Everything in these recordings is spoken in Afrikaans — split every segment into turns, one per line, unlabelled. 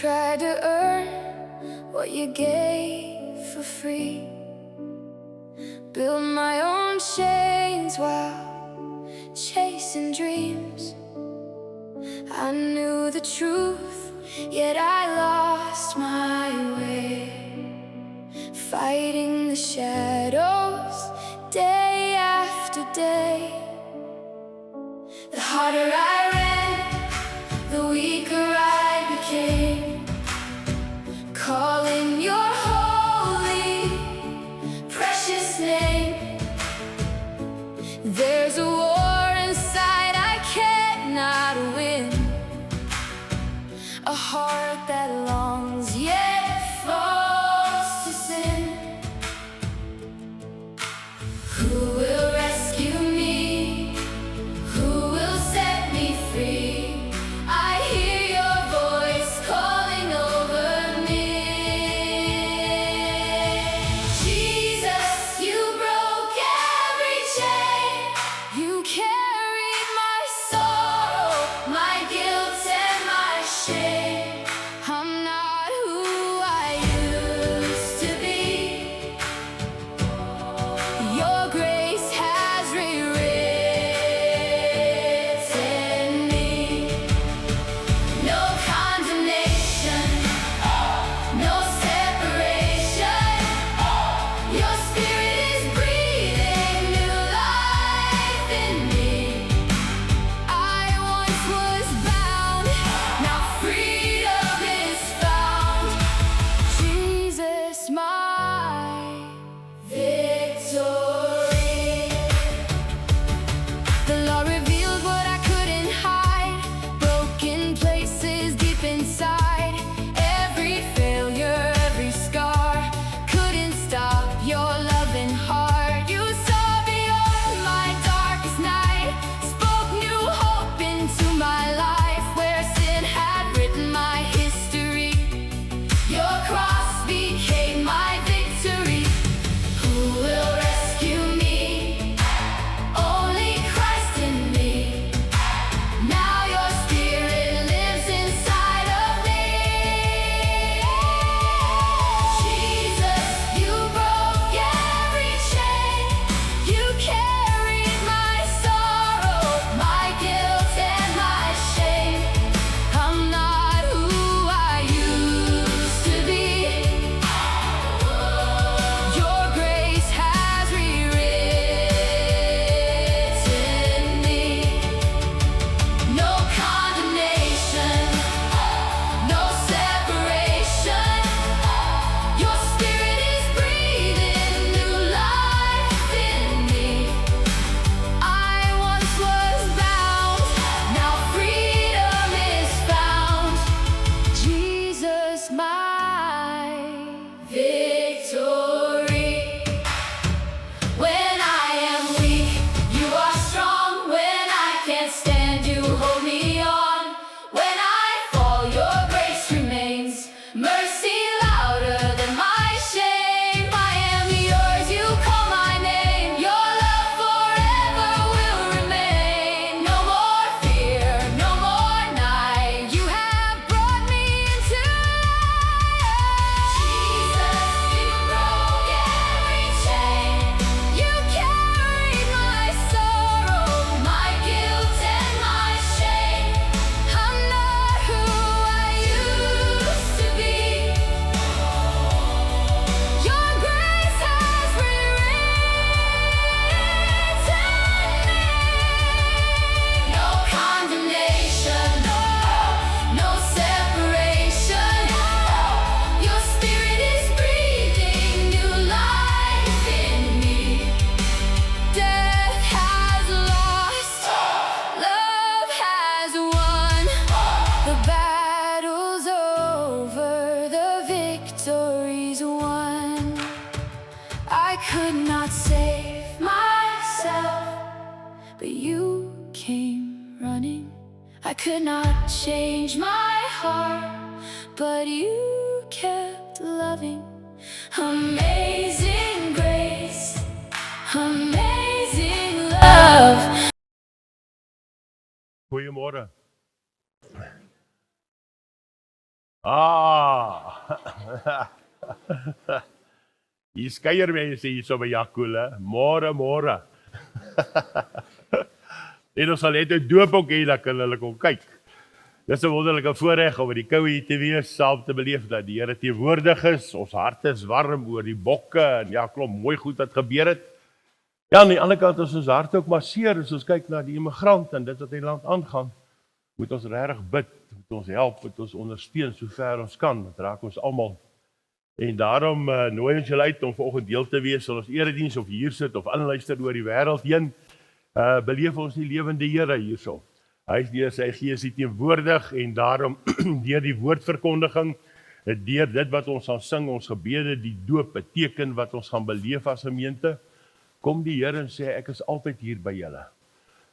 tried to earn what you gave for free. Build my own chains while chasing dreams. I knew the truth, yet I lost my way, fighting the shadows day after day. The harder I ran, the weaker I became, calling your holy, precious name. There's a war inside I cannot win, a heart that longs yet falls to sin. Who will rescue me? Who will set me free? I hear your voice calling over me. Jesus, you broke every chain. You carried my sorrow, my guilt and my shame. I'm not who I used to be. Your grace has rewritten me. No condemnation, no separation. Your spirit is breathing new life in me. I once was bound, now freedom is found. Jesus, my victory. The law revealed what I couldn't hide, broken places deep inside. Every failure, every scar couldn't stop your loving heart. You saw beyond my darkest night, spoke new hope into my life. Where sin had written my history, your cross became my victory. Who will rescue me? Only Christ in me. Now your spirit lives inside of me. Jesus, you broke every chain. You carried my sorrow, my guilt and my shame. I'm not who I used to be. Your grace has rewritten me. No condemnation, no separation. Your spirit is breathing new life in me. I once was bound, now freedom is found. Jesus, my victory. When I am weak, you are strong. When I can't stand, you hold me on. When I fall, your grace remains. Mercy louder than my shame. I am yours, you call my name. Your love forever will remain. No more fear, no more night. You have brought me into light. Jesus, you broke every chain. You carried my sorrow, my guilt and my shame. I'm not who I used to be. Your grace has rewritten me. No condemnation, no separation. Your spirit is breathing new life in me. Death has lost, love has won. The battle's over, the victory's won. I could not save myself, but you came running. I could not change my heart, but you kept loving. Amazing grace, amazing love.
Goedemorgen. Hier skeiermense hier so by Jakule, môre. En ons sal net 'n doop ook hê, dat kan hulle kom kyk. Dis 'n wonderlike voorreg om by die koue hier te wees, saam te beleef dat die Here teenwoordig is. Ons harte is warm oor die bokke en ja, klomp mooi goed wat gebeur het. Ja, aan die ander kant is ons hart ook maar seer as ons kyk na die immigrant en dit wat in die land aangaan. Moet ons regtig bid, moet ons help, moet ons ondersteun so ver ons kan. Dit raak ons almal. En daarom nooi ons julle uit om vanoggend deel te wees aan ons erediens of hier sit of aanluister oor die wêreld heen. Beleef ons die lewende Here hierso. Hy is deur sy gees hier teenwoordig en daarom deur die woordverkondiging, deur dit wat ons gaan sing, ons gebede, die doop, 'n teken wat ons gaan beleef as gemeente, kom die Here en sê ek is altyd hier by julle.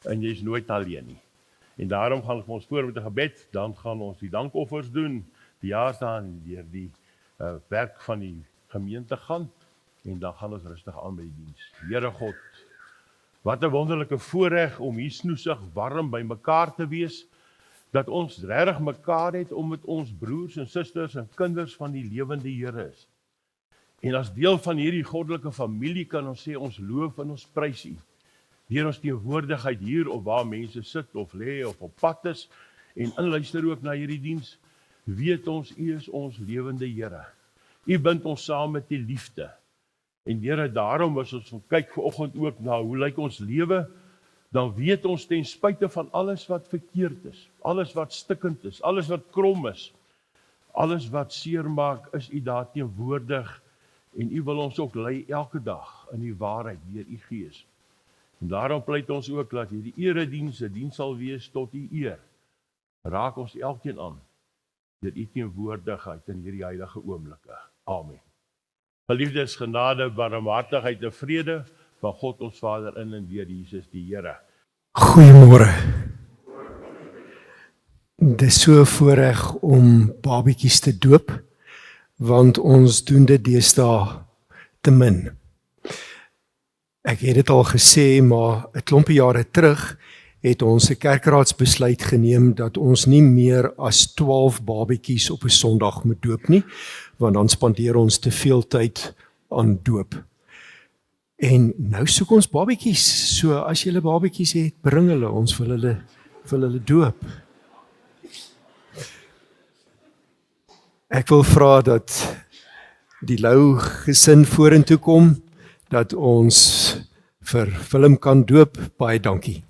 En jy is nooit alleen nie. En daarom gaan ons voor met 'n gebed, dan gaan ons die dankoffers doen, die jaarstaan deur die werk van die gemeente gaan en dan gaan ons rustig aan by die diens. Here God, wat 'n wonderlike voorreg om hier snoesig warm by mekaar te wees, dat ons regtig mekaar het om met ons broers en susters en kinders van die lewende Here is. En as deel van hierdie goddelike familie kan ons sê ons loof en ons prys U. Deur ons teenwoordigheid hier of waar mense sit of lê of op pad is en inluister ook na hierdie diens, weet ons U is ons lewende Here. U bind ons saam met die liefde. En Here, daarom as ons kyk vanoggend ook na hoe lyk ons lewe, dan weet ons ten spyte van alles wat verkeerd is, alles wat stikkend is, alles wat krom is, alles wat seermaak, is U daar teenwoordig en U wil ons ook lei elke dag in die waarheid deur U Gees. En daarom pleit ons ook dat hierdie erediens 'n diens sal wees tot U eer. Raak ons elkeen aan deur U teenwoordigheid in hierdie heilige oomblikke. Amen. Geliefdes, genade, barmhartigheid en vrede van God ons Vader in en deur Jesus die Here.
Goeiemôre. Dit is so 'n voorreg om babatjies te doop, want ons doen dit deesdae te min. Ek het dit al gesê, maar 'n klompie jare terug het ons 'n kerkraadsbesluit geneem dat ons nie meer as 12 babatjies op 'n Sondag moet doop nie, want dan spandeer ons te veel tyd aan doop. En nou soek ons babatjies, so as julle babatjies het, bring hulle, ons wil hulle doop. Ek wil vra dat die Lou gesin vorentoe kom, dat ons vir Willem kan doop. Baie dankie.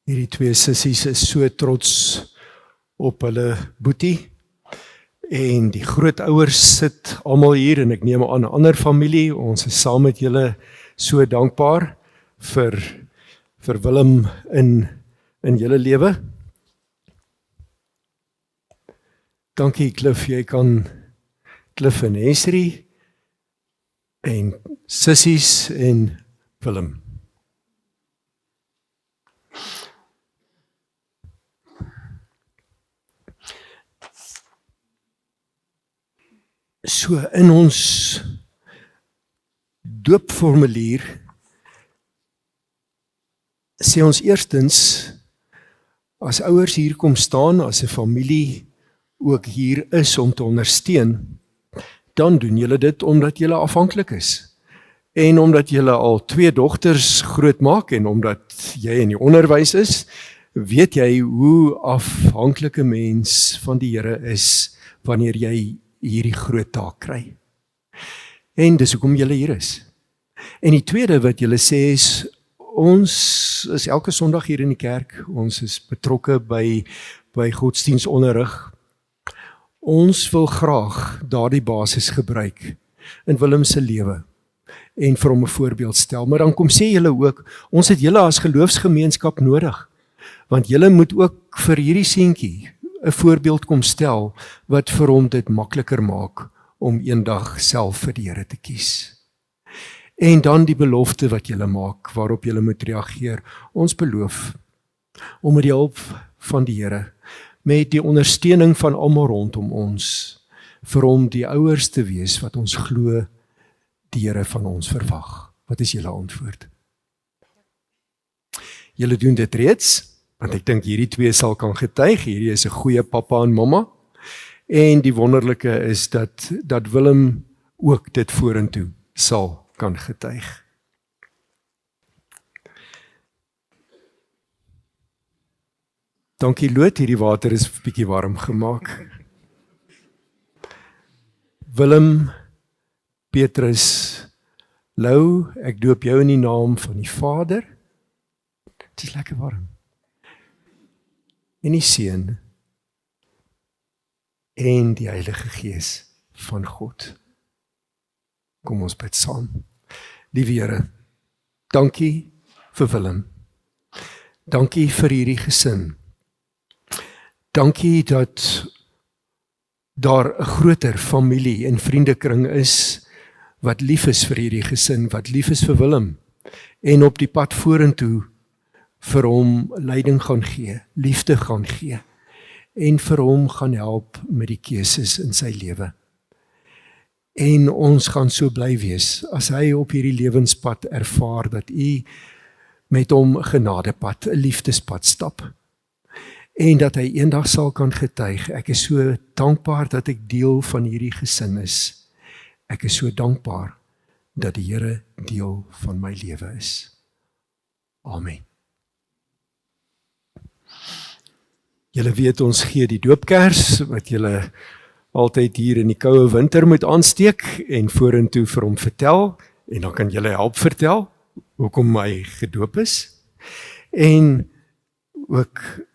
Hierdie twee sissies is so trots op hulle boetie. En die grootouers sit almal hier en ek neem aan 'n ander familie. Ons is saam met julle so dankbaar vir Willem in julle lewe. Dankie Cliff, jy kan Cliff en Esri en sissies en Willem. So in ons doopformulier sê ons eerstens, as ouers hier kom staan, as 'n familie ook hier is om te ondersteun, dan doen julle dit omdat julle afhanklik is. En omdat julle al 2 dogters grootmaak en omdat jy in die onderwys is, weet jy hoe afhanklike mens van die Here is wanneer jy hierdie groot taak kry. En dis hoekom julle hier is. En die tweede wat julle sê is, ons is elke Sondag hier in die kerk, ons is betrokke by godsdienstonderrig. Ons wil graag daardie basis gebruik in Willem se lewe en vir hom 'n voorbeeld stel. Maar dan kom sê julle ook, ons het julle as geloofsgemeenskap nodig, want julle moet ook vir hierdie seentjie 'n voorbeeld kom stel wat vir hom dit makliker maak om eendag self vir die Here te kies. En dan die belofte wat julle maak, waarop julle moet reageer. Ons beloof om met die hulp van die Here, met die ondersteuning van almal rondom ons, vir hom die ouers te wees wat ons glo die Here van ons verwag? Wat is julle antwoord? Julle doen dit reeds, want ek dink hierdie twee sal kan getuig, hierdie is 'n goeie pappa en mamma, en die wonderlike is dat Willem ook dit vorentoe sal kan getuig. Dankie Loot, hierdie water is bietjie warm gemaak. Willem, Petrus, Lou, ek doop jou in die naam van die Vader. Het is lekker warm. En die Seun en die Heilige Gees van God. Kom ons bid saam. Liewe Here, dankie vir Willem. Dankie vir hierdie gesin. Dankie dat daar 'n groter familie en vriendekring is wat lief is vir hierdie gesin, wat lief is vir Willem en op die pad vorentoe vir hom leiding gaan gee, liefde gaan gee en vir hom gaan help met die keuses in sy lewe. En ons gaan so bly wees as hy op hierdie lewenspad ervaar dat U met hom 'n genadepad, 'n liefdespad stap. En dat hy eendag sal kan getuig, ek is so dankbaar dat ek deel van hierdie gesin is. Ek is so dankbaar dat die Here deel van my lewe is. Amen. Julle weet ons gee die doopkers wat julle altyd hier in die koue winter moet aansteek en vorentoe vir hom vertel en dan kan julle help vertel hoekom hy gedoop is. En ook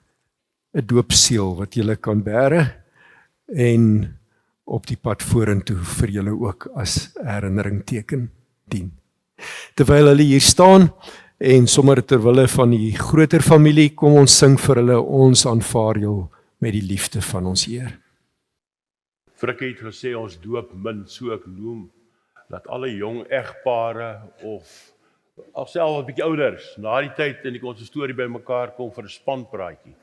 'n doopseël wat julle kan bære en op die pad vorentoe vir julle ook as herinnering teken dien. Terwyl hulle hier staan en sommer terwille van die groter familie, kom ons sing vir hulle, ons aanvaar jou met die liefde van ons Heer.
Frikkie het gesê ons doop min, so ek noem, dat alle jong egpare of alself 'n bietjie ouders, na die tyd in die konsistorie by mekaar kom vir 'n spanpraatjie.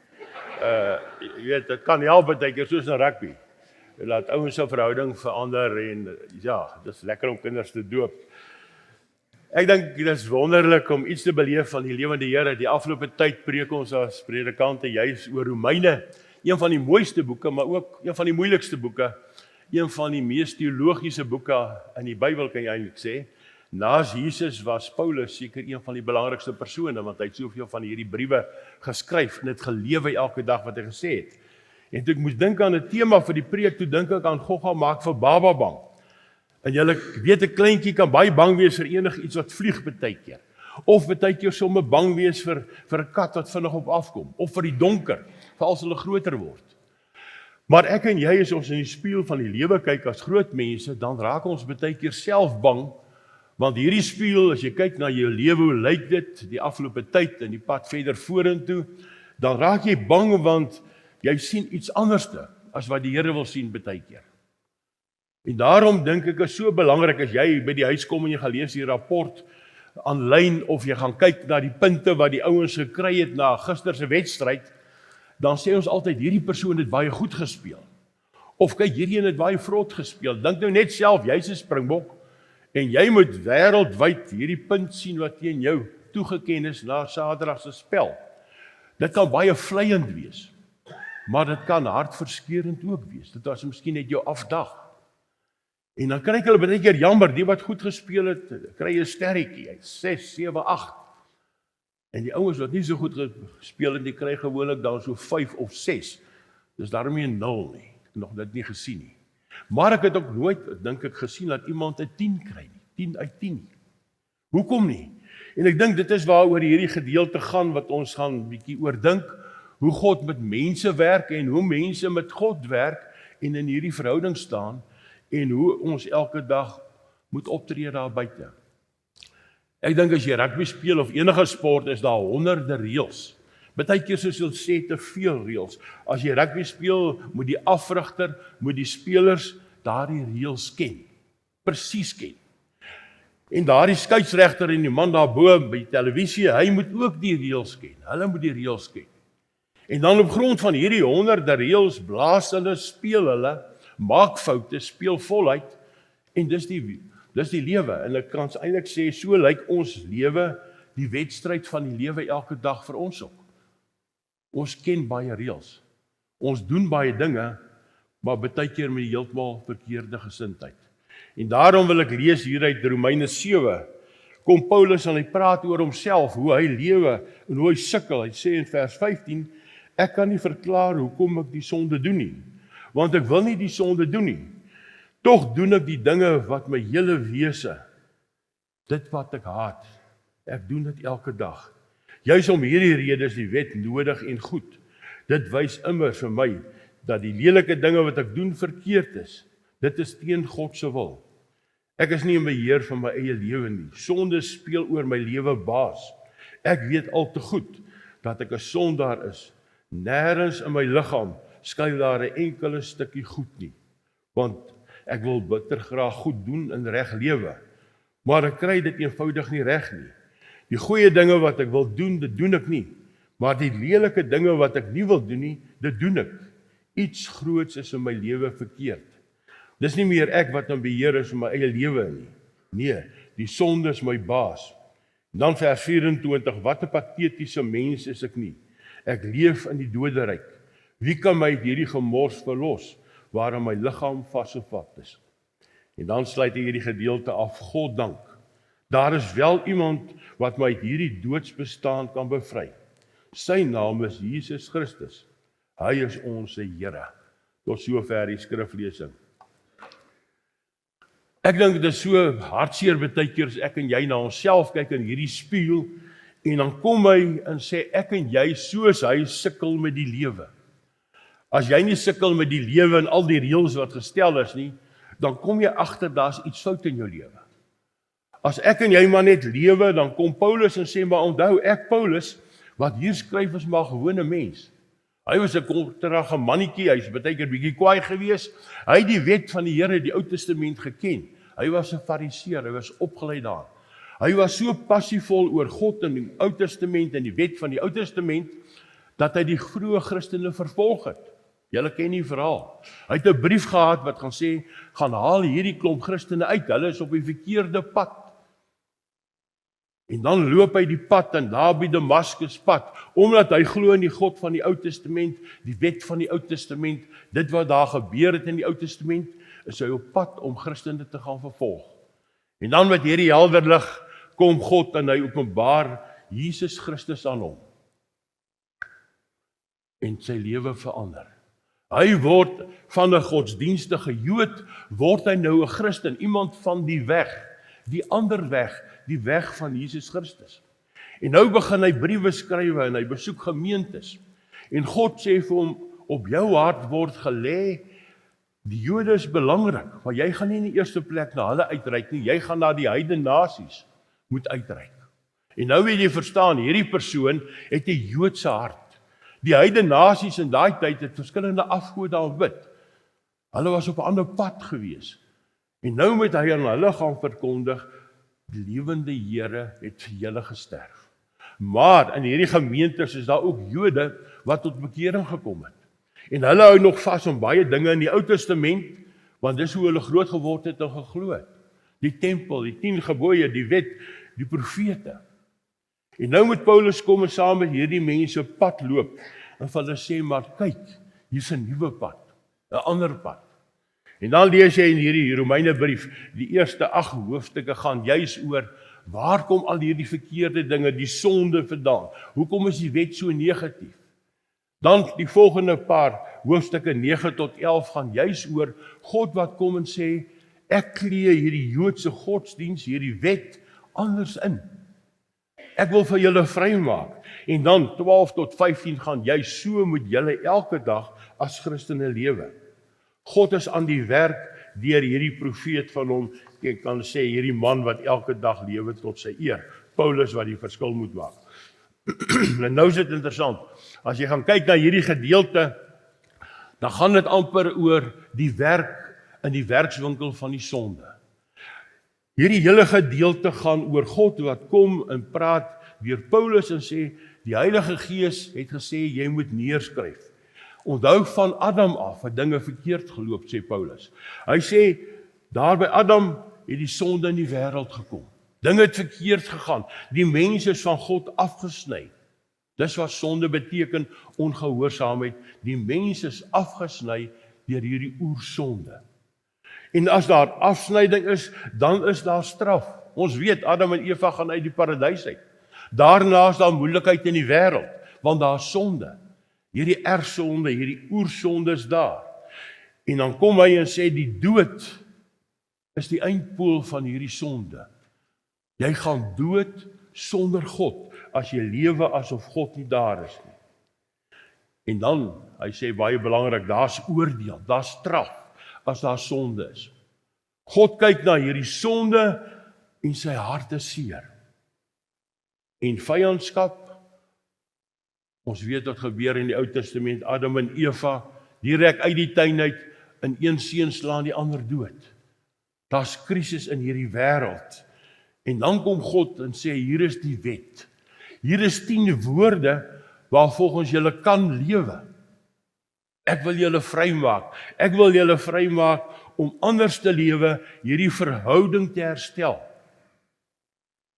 Jy weet, dit kan help baie keer soos in rugby. Laat ouens se verhouding verander en ja, dis lekker om kinders te doop. Ek dink dit is wonderlik om iets te beleef van die lewende Here. Die afgelope tyd preek ons as predikante juis oor Romeine, een van die mooiste boeke, maar ook een van die moeilikste boeke, een van die mees teologiese boeke in die Bybel kan jy eintlik sê. Naas Jesus was Paulus seker een van die belangrikste persone, want hy het soveel van hierdie briewe geskryf en dit gelewe elke dag wat hy gesê het. En toe ek moes dink aan 'n tema vir die preek, toe dink ek aan Gogga maak vir baba bang. En julle weet 'n kleintjie kan baie bang wees vir enigiets wat vlieg baie keer. Of baie keer sommer bang wees vir 'n kat wat vinnig op afkom, of vir die donker, veral as hulle groter word. Maar ek en jy, as ons in die spieël van die lewe kyk as groot mense, dan raak ons baie keer self bang. Want hierdie spieël, as jy kyk na jou lewe, hoe lyk dit die afgelope tyd en die pad verder vorentoe, dan raak jy bang want jy sien iets anderste as wat die Here wil sien baie keer. En daarom dink ek is so belangrik as jy by die huis kom en jy gaan lees die rapport aanlyn of jy gaan kyk na die punte wat die ouens gekry het na gister se wedstryd, dan sê ons altyd hierdie persoon het baie goed gespeel. Of kyk, hierdie een het baie vrot gespeel. Dink nou net self, jy's 'n springbok en jy moet wêreldwyd hierdie punt sien wat teen jou toegeken is na Saterdag se spel. Dit kan baie vleiend wees, maar dit kan hartverskeurend ook wees. Dit was miskien net jou afdag. En dan kry ek hulle baie keer jammer, die wat goed gespeel het, kry 'n sterretjie, 6, 7, 8. En die ouens wat nie so goed gespeel het, die kry gewoonlik dan so 5 of 6. Dis daarmee 'n 0 nie. Ek het nog dit nie gesien nie. Maar ek het ook nooit, dink ek, gesien dat iemand 'n 10 kry nie. 10 uit 10. Hoekom nie? En ek dink dit is waaroor hierdie gedeelte gaan, wat ons gaan bietjie oordink, hoe God met mense werk en hoe mense met God werk en in hierdie verhouding staan en hoe ons elke dag moet optree daar buite. Ek dink as jy rugby speel of enige sport is daar honderde reëls. Baie keer soos hulle sê te veel reëls. As jy rugby speel, moet die afrigter, moet die spelers daardie reëls ken. Presies ken. En daardie skeieregter en die man daarbo by televisie, hy moet ook die reëls ken. Hulle moet die reëls ken. En dan op grond van hierdie honderde reëls blaas hulle, speel hulle, maak foute, speel voluit, en dis die lewe. En ek kan eintlik sê, so lyk ons lewe, die wedstryd van die lewe elke dag vir ons ook. Ons ken baie reëls. Ons doen baie dinge, maar baie keer met die heeltemal verkeerde gesindheid. En daarom wil ek lees hier uit Romeine 7, kom Paulus en hy praat oor homself, hoe hy lewe en hoe hy sukkel. Hy sê in vers 15, ek kan nie verklaar hoekom ek die sonde doen nie, want ek wil nie die sonde doen nie. Tog doen ek die dinge wat my hele wese, dit wat ek haat, ek doen dit elke dag. Juis om hierdie rede is die wet nodig en goed. Dit wys immer vir my, dat die lelike dinge wat ek doen verkeerd is. Dit is teen God se wil. Ek is nie in beheer van my eie lewe nie. Sonde speel oor my lewe baas. Ek weet al te goed, dat ek 'n sondaar is. Nêrens in my liggaam skuil daar 'n enkele stukkie goed nie. Want ek wil bitter graag goed doen en reg lewe. Maar ek kry dit eenvoudig nie reg nie. Die goeie dinge wat ek wil doen, dit doen ek nie. Maar die lelike dinge wat ek nie wil doen nie, dit doen ek. Iets groots is in my lewe verkeerd. Dis nie meer ek wat in beheer is van my eie lewe nie. Nee, die sonde is my baas. Dan vers 24, wat 'n patetiese mens is ek nie. Ek leef in die doderyk. Wie kan my uit hierdie gemors verlos, waarin my liggaam vasgevat is? En dan sluit hy hierdie gedeelte af, God dank. Daar is wel iemand wat my uit hierdie doodsbestaan kan bevry. Sy naam is Jesus Christus. Hy is ons Here. Tot sover die skriflesing. Ek dink dit is so hartseer baie keer as ek en jy na onsself kyk in hierdie spieël en dan kom hy en sê ek en jy soos hy sukkel met die lewe. As jy nie sukkel met die lewe en al die reëls wat gestel is nie, dan kom jy agter daar's iets fout in jou lewe. As ek en jy maar net lewe, dan kom Paulus en sê maar onthou ek Paulus wat hier skryf is maar 'n gewone mens. Hy was 'n korterige mannetjie, hy's baie keer bietjie kwaai gewees. Hy het die wet van die Here, die Ou Testament geken. Hy was 'n fariseer, hy was opgelei daar. Hy was so passievol oor God in die Ou Testament en die wet van die Ou Testament dat hy die vroeë Christene vervolg het. Julle ken die verhaal. Hy het 'n brief gehad wat gaan sê, gaan haal hierdie klomp Christene uit, hulle is op die verkeerde pad. En dan loop hy die pad en daar by Damaskus pad, omdat hy glo in die God van die Ou Testament, die wet van die Ou Testament, dit wat daar gebeur het in die Ou Testament, is hy op pad om Christene te gaan vervolg. En dan met hierdie helder lig kom God en hy openbaar Jesus Christus aan hom. En sy lewe verander. Hy word van 'n godsdienstige Jood, word hy nou 'n Christen, iemand van die weg, die ander weg, die weg van Jesus Christus. En nou begin hy briewe skrywe en hy besoek gemeentes. En God sê vir hom, op jou hart word gelê, die Jode is belangrik, maar jy gaan nie in die eerste plek na hulle uitreik nie, jy gaan na die heidene nasies moet uitreik. En nou wil jy verstaan, hierdie persoon het 'n Joodse hart. Die heidene nasies in daai tyd het verskillende afgode aanbid. Hulle was op 'n ander pad gewees. En nou moet hy aan hulle gaan verkondig, die lewende Here het vir julle gesterf. Maar in hierdie gemeentes is daar ook Jode wat tot bekering gekom het. En hulle hou nog vas om baie dinge in die Ou Testament, want dis hoe hulle groot geword het en geglo het. Die tempel, die 10 gebooie, die wet, die profete. En nou moet Paulus kom en saam met hierdie mense pad loop en vir hulle sê, maar kyk, hier's 'n nuwe pad, 'n ander pad. En dan lees jy in hierdie Romeine brief, die eerste 8 hoofstukke gaan juis oor, waar kom al hierdie verkeerde dinge, die sonde vandaan? Hoekom is die wet so negatief? Dan die volgende paar hoofstukke 9 tot 11 gaan juis oor God wat kom en sê, ek klee hierdie Joodse godsdiens, hierdie wet anders in. Ek wil vir julle vrymaak. En dan 12 tot 15 gaan juis so moet julle elke dag as Christene lewe. God is aan die werk deur hierdie profeet van hom, ek kan sê hierdie man wat elke dag lewe tot sy eer. Paulus wat die verskil moet maak. En nou is dit interessant, as jy gaan kyk na hierdie gedeelte, dan gaan dit amper oor die werk in die werkswinkel van die sonde. Hierdie hele gedeelte gaan oor God wat kom en praat deur Paulus en sê, die Heilige Gees het gesê, jy moet neerskryf. Onthou van Adam af, het dinge verkeerd geloop, sê Paulus. Hy sê, daar by Adam het die sonde in die wêreld gekom. Dinge het verkeerd gegaan. Die mense is van God afgesny. Dis wat sonde beteken, ongehoorsaamheid. Die mense is afgesny deur hierdie oersonde. En as daar afsnyding is, dan is daar straf. Ons weet, Adam en Eva gaan uit die paradys uit. Daarna is daar moeilikheid in die wêreld, want daar is sonde. Hierdie erfsonde, hierdie oersonde is daar. En dan kom hy en sê, die dood is die eindpool van hierdie sonde. Jy gaan dood sonder God, as jy lewe asof God nie daar is nie. En dan, hy sê baie belangrik, daar's oordeel, daar's straf, as daar sonde is. God kyk na hierdie sonde, en sy hart is seer. En vyandskap, ons weet wat gebeur in die Ou Testament, Adam en Eva, direk uit die tuin uit, in een seun slaan die ander dood. Daar's krisis in hierdie wêreld. En dan kom God en sê, hier is die wet. Hier is 10 woorde, waar volgens julle kan lewe. Ek wil julle vrymaak. Ek wil julle vrymaak om anders te lewe, hierdie verhouding te herstel.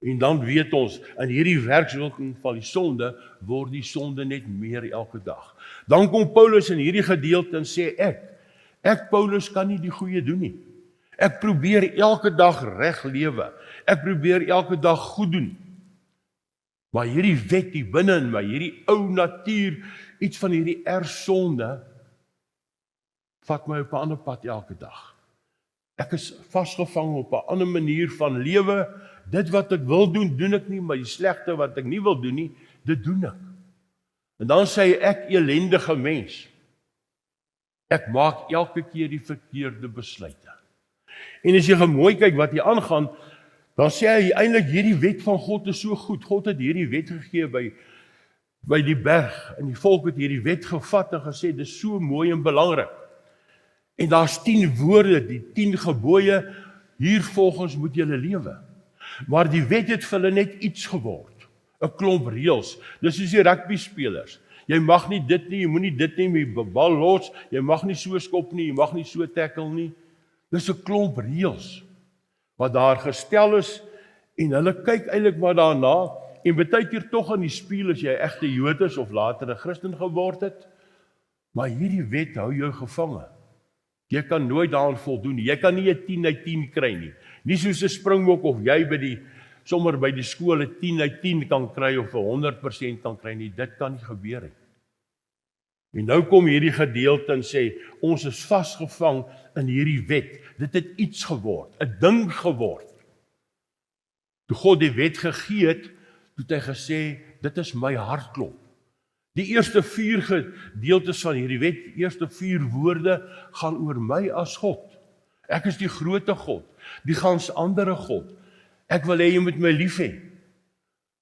En dan weet ons, in hierdie werkswirking van die sonde, word die sonde net meer elke dag. Dan kom Paulus in hierdie gedeelte en sê, ek Paulus kan nie die goeie doen nie. Ek probeer elke dag reg lewe. Ek probeer elke dag goed doen. Maar hierdie wet die binne in my, hierdie ou natuur, iets van hierdie erfsonde, vat my op 'n ander pad elke dag. Ek is vasgevang op 'n ander manier van lewe. Dit wat ek wil doen, doen ek nie, maar die slegte wat ek nie wil doen nie, dit doen ek. En dan sê ek, elendige mens, ek maak elke keer die verkeerde besluite. En as jy mooi kyk wat hier aangaan, dan sê hy eintlik hierdie wet van God is so goed. God het hierdie wet gegee by die berg, en die volk het hierdie wet gevat en gesê, dit is so mooi en belangrik. En daar's 10 woorde, die 10 gebooie, hiervolgens moet julle lewe. Maar die wet het vir hulle net iets geword, 'n klomp reëls. Dis soos die rugby spelers. Jy mag nie dit nie, jy moenie dit nie, jy bal los, jy mag nie so skop nie, jy mag nie so tackle nie. Dis 'n klomp reëls wat daar gestel is, en hulle kyk eintlik maar daarna, en baie keer tog in die spieël as jy egte Jood is of later 'n Christen geword het, maar hierdie wet hou jou gevange. Jy kan nooit daaraan voldoen nie. Jy kan nie 'n 10 uit 10 kry nie. Nie soos 'n springbok of jy sommer by die skool 'n 10 uit 10 kan kry of 'n 100% kan kry nie. Dit kan nie gebeur nie. En nou kom hierdie gedeelte en sê, ons is vasgevang in hierdie wet. Dit het iets geword, 'n ding geword. Toe God die wet gegee het, het hy gesê, dit is my hartklop. Die eerste 4 gedeeltes van hierdie wet, die eerste 4 woorde, gaan oor my as God. Ek is die grootte God, die gans andere God. Ek wil hê jy moet my lief hê.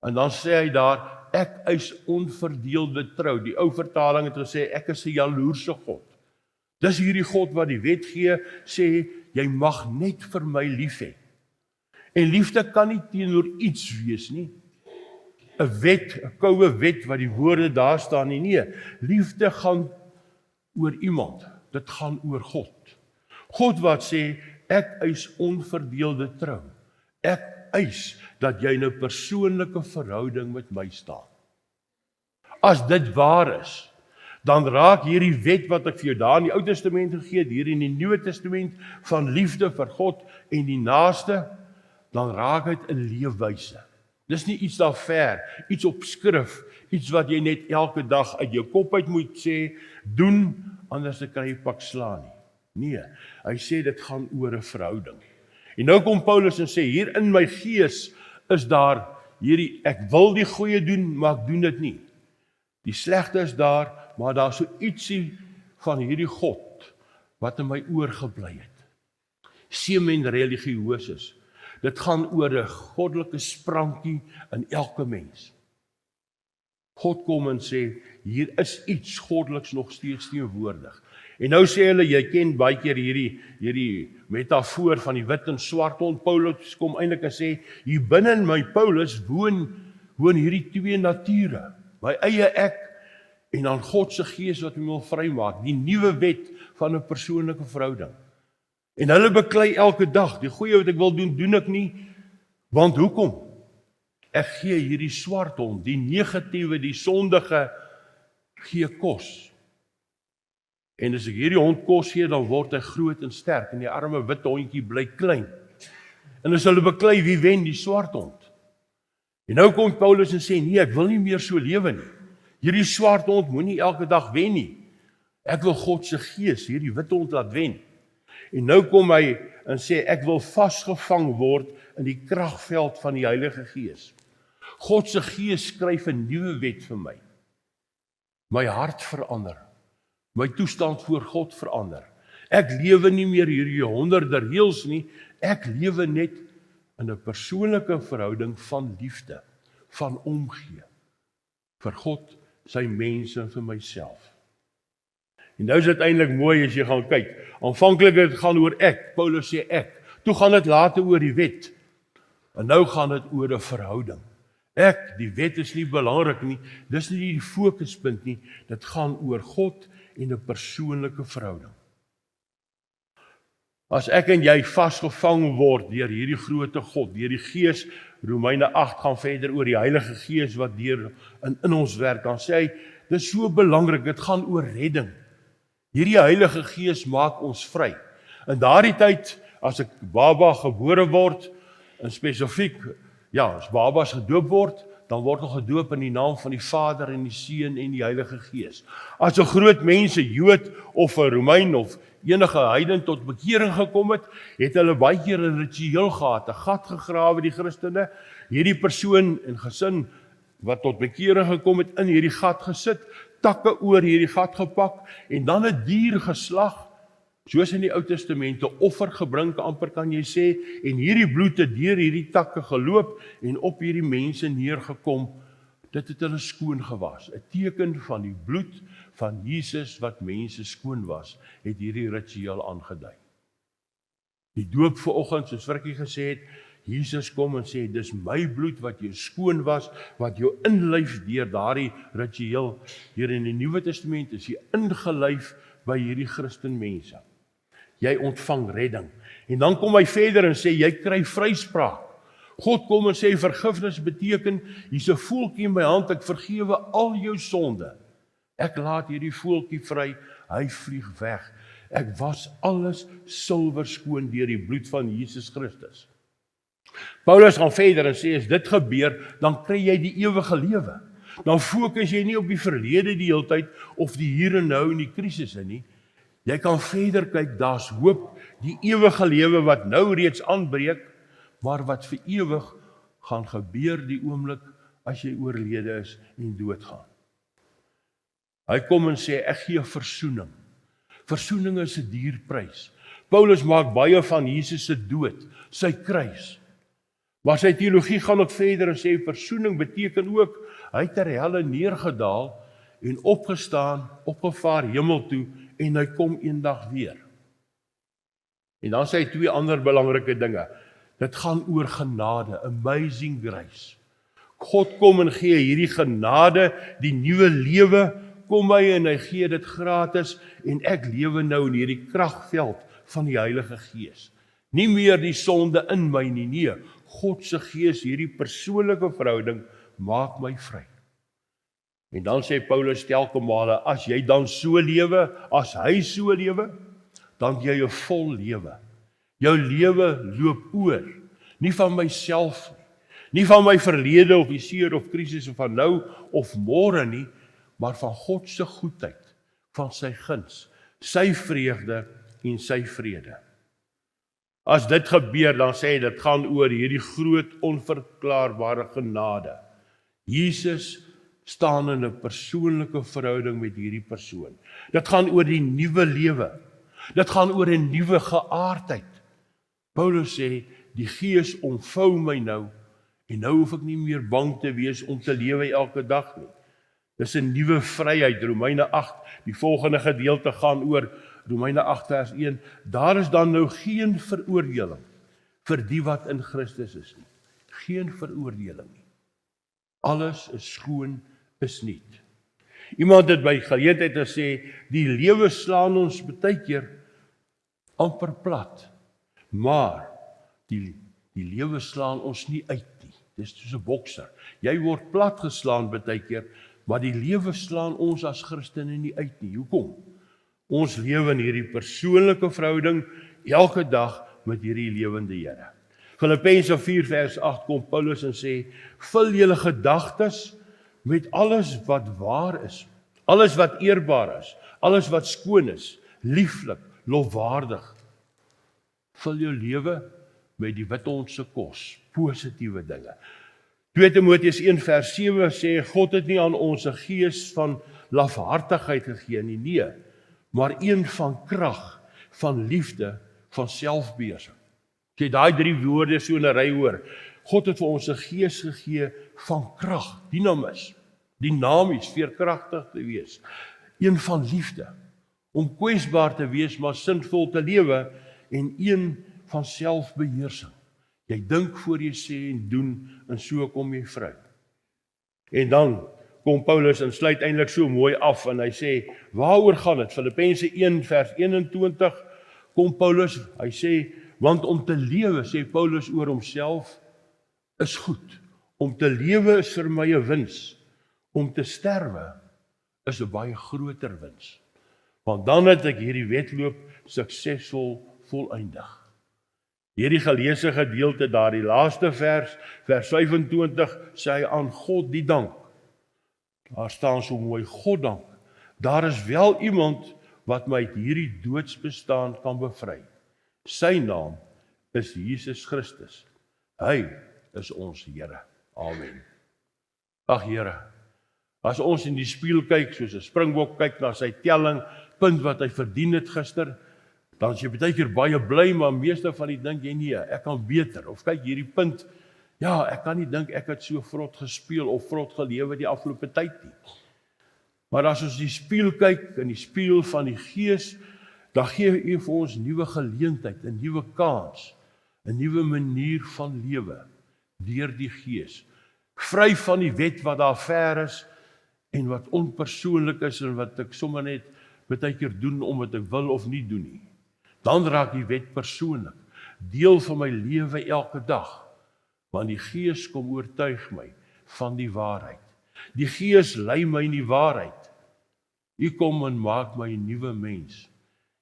En dan sê hy daar, ek eis onverdeelde trou. Die ou vertaling het gesê, ek is 'n jaloerse God. Dis hierdie God wat die wet gee, sê, jy mag net vir my lief hê. En liefde kan nie teenoor iets wees nie. 'n wet, 'n koue wet wat die woorde daar staan nie. Nee, liefde gaan oor iemand. Dit gaan oor God. God wat sê, ek eis onverdeelde trou. Ek eis dat jy in 'n persoonlike verhouding met my staan. As dit waar is, dan raak hierdie wet wat ek vir jou daar in die Ou Testament gegee het, hier in die Nuwe Testament, van liefde vir God en die naaste, dan raak dit 'n leefwyse. Dis nie iets daar ver, iets op skrif, iets wat jy net elke dag uit jou kop uit moet sê, doen, anders dan kan jy pak slaan nie. Nee, hy sê dit gaan oor 'n verhouding. En nou kom Paulus en sê, hier in my gees is daar hierdie, ek wil die goeie doen, maar ek doen dit nie. Die slegte is daar, maar daar is so ietsie van hierdie God, wat in my oorgebly het. Semen religieus. Dit gaan oor 'n goddelike sprankie in elke mens. God kom en sê, hier is iets goddeliks nog steeds teenwoordig. En nou sê hulle, jy ken baie keer hierdie metafoor van die wit en swart hond. Paulus kom eintlik en sê, hier binne in my Paulus woon hierdie 2 nature. My eie ek En dan God se Gees wat hom wil vrymaak, die nuwe wet van 'n persoonlike verhouding. En hulle beklei elke dag, die goeie wat ek wil doen, doen ek nie, want hoekom? Ek gee hierdie swart hond, die negatiewe, die sondige, gee kos. En as ek hierdie hond kos gee, dan word hy groot en sterk, en die arme wit hondjie bly klein. En as hulle beklei, wie wen? Die swart hond. En nou kom Paulus en sê, nee, ek wil nie meer so lewe nie. Hierdie swart hond moenie elke dag wen nie. Ek wil God se Gees hierdie wit hond laat wen. En nou kom hy en sê, ek wil vasgevang word in die kragveld van die Heilige Gees. God se Gees skryf 'n nuwe wet vir my. My hart verander. My toestand voor God verander. Ek lewe nie meer hierdie honderde reëls nie. Ek lewe net in 'n persoonlike verhouding van liefde, van omgee. Vir God, sy mense en vir myself. En nou is dit eintlik mooi as jy gaan kyk. Aanvanklik het dit gaan oor ek. Paulus sê ek. Toe gaan dit later oor die wet. En nou gaan dit oor 'n verhouding. Ek, die wet is nie belangrik nie. Dis nie die fokuspunt nie. Dit gaan oor God en 'n persoonlike verhouding. As ek en jy vasgevang word deur hierdie groote God, deur die Gees, Romeine 8 gaan verder oor die Heilige Gees wat deur in ons werk, dan sê hy, dis so belangrik, dit gaan oor redding. Hierdie Heilige Gees maak ons vry. In daardie tyd, as 'n baba gebore word, en spesifiek, as babas gedoop word, dan word hulle gedoop in die naam van die Vader en die Seun en die Heilige Gees. As 'n groot mens, 'n Jood of 'n Romein of enige heiden tot bekering gekom het, het hulle baie keer 'n ritueel gehad, 'n gat gegrawe, die Christene, hierdie persoon en gesin wat tot bekering gekom het, in hierdie gat gesit, takke oor hierdie gat gepak, en dan 'n dier geslag, soos in die Ou Testament, 'n offer gebring, amper kan jy sê, en hierdie bloed het deur hierdie takke geloop, en op hierdie mense neergekom, dit het hulle skoon gewas, 'n teken van die bloed van Jesus wat mense skoon was, het hierdie ritueel aangedui. Die doop vanoggend, soos Frikkie gesê het, Jesus kom en sê, dis my bloed wat jou skoon was, wat jou inlyf deur daardie ritueel. Hier in die Nuwe Testament is jy ingelyf by hierdie Christenmense. Jy ontvang redding. En dan kom hy verder en sê, jy kry vryspraak. God kom en sê, vergifnis beteken, hier's 'n voeltjie in my hand, ek vergewe al jou sonde. Ek laat hierdie voeltjie vry, hy vlieg weg. Ek was alles silwer skoon deur die bloed van Jesus Christus. Paulus gaan verder en sê, as dit gebeur, dan kry jy die ewige lewe. Dan fokus jy nie op die verlede die hele tyd, of die hier en nou en die krisisse nie. Jy kan verder kyk, daar's hoop, die ewige lewe wat nou reeds aanbreek, maar wat vir ewig gaan gebeur die oomblik as jy oorlede is en doodgaan. Hy kom en sê, ek gee versoening. Versoening is 'n dierprys. Paulus maak baie van Jesus se dood, sy kruis. Maar sy teologie gaan ook verder en sê, versoening beteken ook, hy het ter helle neergedaal en opgestaan, opgevaar hemel toe, en hy kom eendag weer. En dan sê hy twee ander belangrike dinge. Dit gaan oor genade, amazing grace. God kom en gee hierdie genade, die nuwe lewe, kom hy en hy gee dit gratis, en ek lewe nou in hierdie kragveld van die Heilige Gees. Nie meer die sonde in my nie, nee, God se Gees, hierdie persoonlike verhouding, maak my vry. En dan sê Paulus telke male, as jy dan so lewe, as hy so lewe, dan het jy 'n vol lewe. Jou lewe loop oor, nie van myself nie van my verlede of die seer of krisis of van nou of môre nie, maar van God se goedheid, van sy guns, sy vreugde en sy vrede. As dit gebeur, dan sê hy, dit gaan oor hierdie groot onverklaarbare genade. Jesus staan in 'n persoonlike verhouding met hierdie persoon. Dit gaan oor die nuwe lewe. Dit gaan oor 'n nuwe geaardheid. Paulus sê, die Gees omvou my nou, en nou hoef ek nie meer bang te wees om te lewe elke dag nie. Dis 'n nuwe vryheid, Romeine 8, die volgende gedeelte gaan oor Romeine 8 vers 1, daar is dan nou geen veroordeling vir die wat in Christus is nie. Geen veroordeling nie. Alles is skoon, is nuut. Iemand het by geleentheid gesê, die lewe slaan ons baie keer amper plat, maar die lewe slaan ons nie uit nie. Dis soos 'n bokser. Jy word plat geslaan baie keer, maar die lewe slaan ons as Christene nie uit nie. Hoekom? Ons lewe in hierdie persoonlike verhouding elke dag met hierdie lewende Here. Filippense 4 vers 8 kom Paulus en sê, vul julle gedagtes met alles wat waar is, alles wat eerbaar is, alles wat skoon is, lieflik, lofwaardig. Vul jou lewe met die wat ons se kos, positiewe dinge. 2 Timoteus 1 vers 7 sê, God het nie aan ons 'n gees van lafhartigheid gegee nie, nee, maar een van krag, van liefde, van selfbeheersing. As jy daai 3 woorde so in 'n ry hoor, God het vir ons 'n gees gegee van krag, dinamies, veerkragtig te wees. Een van liefde, om kwesbaar te wees, maar sinvol te lewe, en een van selfbeheersing. Jy dink voor jy sê en doen, en so kom jy vry. En dan kom Paulus en sluit eintlik so mooi af, en hy sê, waaroor gaan dit? Filippense 1 vers 21, kom Paulus, hy sê, want om te lewe, sê Paulus oor homself, is goed. Om te lewe is vir my 'n wins. Om te sterwe is 'n baie groter wins. Want dan het ek hierdie wedloop suksesvol voleindig. Hierdie geleesde gedeelte daar, die laaste vers 25, sê hy aan God die dank. Daar staan so mooi, God dank. Daar is wel iemand wat my uit hierdie doodsbestaan kan bevry. Sy naam is Jesus Christus. Hy is ons Here. Amen. Ag Here, as ons in die spieël kyk, soos 'n springbok kyk na sy telling, punt wat hy verdien het gister, dan is jy baie keer baie bly, maar meeste van die dink jy nee, ek kan beter. Of kyk hierdie punt, ja, ek kan nie dink ek het so vrot gespeel of vrot gelewe die afgelope tyd nie. Maar as ons die spieël kyk, in die spieël van die Gees, dan gee U vir ons nuwe geleentheid, 'n nuwe kans, 'n nuwe manier van lewe deur die Gees. Vry van die wet wat daar ver is en wat onpersoonlik is en wat ek sommer net baie keer doen omdat ek wil of nie doen nie. Dan raak die wet persoonlik, deel van my lewe elke dag, want die Gees kom oortuig my van die waarheid. Die Gees lei my in die waarheid. U kom en maak my 'n nuwe mens.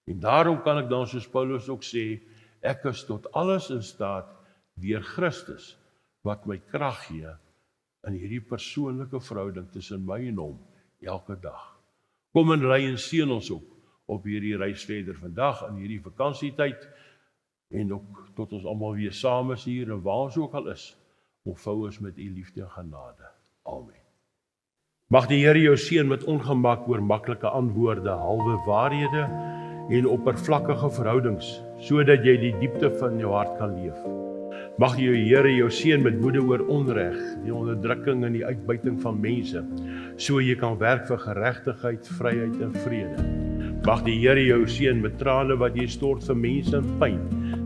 En daarom kan ek dan soos Paulus ook sê, ek is tot alles in staat deur Christus wat my krag gee in hierdie persoonlike verhouding tussen my en hom elke dag. Kom en lei en seën ons op hierdie reis verder vandag in hierdie vakansietyd en ook tot ons almal weer saam is hier en waar ons ook al is, omvou ons met U liefde en genade. Amen. Mag die Here jou seën met ongemak oor maklike antwoorde, halwe waarhede en oppervlakkige verhoudings, sodat jy die diepte van jou hart kan leef. Mag die Here jou seën met woede oor onreg, die onderdrukking en die uitbuiting van mense, so jy kan werk vir geregtigheid, vryheid en vrede. Mag die Here jou seën met trane wat jy stort vir mense in pyn,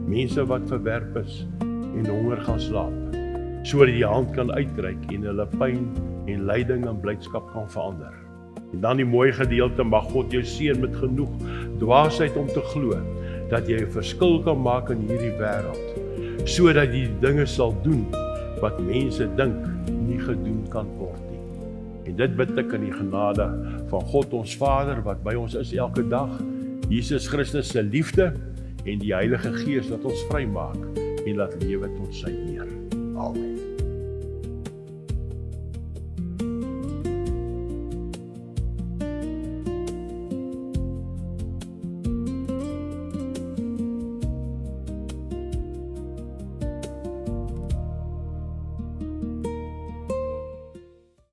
mense wat verwerp is en honger gaan slaap, sodat jy hand kan uitreik en hulle pyn en lyding en blydskap kan verander. En dan die mooi gedeelte, mag God jou seën met genoeg dwaasheid om te glo, dat jy 'n verskil kan maak in hierdie wêreld, sodat jy die dinge sal doen wat mense dink nie gedoen kan word nie. En dit bid ek in die genade van God ons Vader, wat by ons is elke dag, Jesus Christus se liefde en die Heilige Gees wat ons vrymaak en laat lewe tot sy eer. Amen.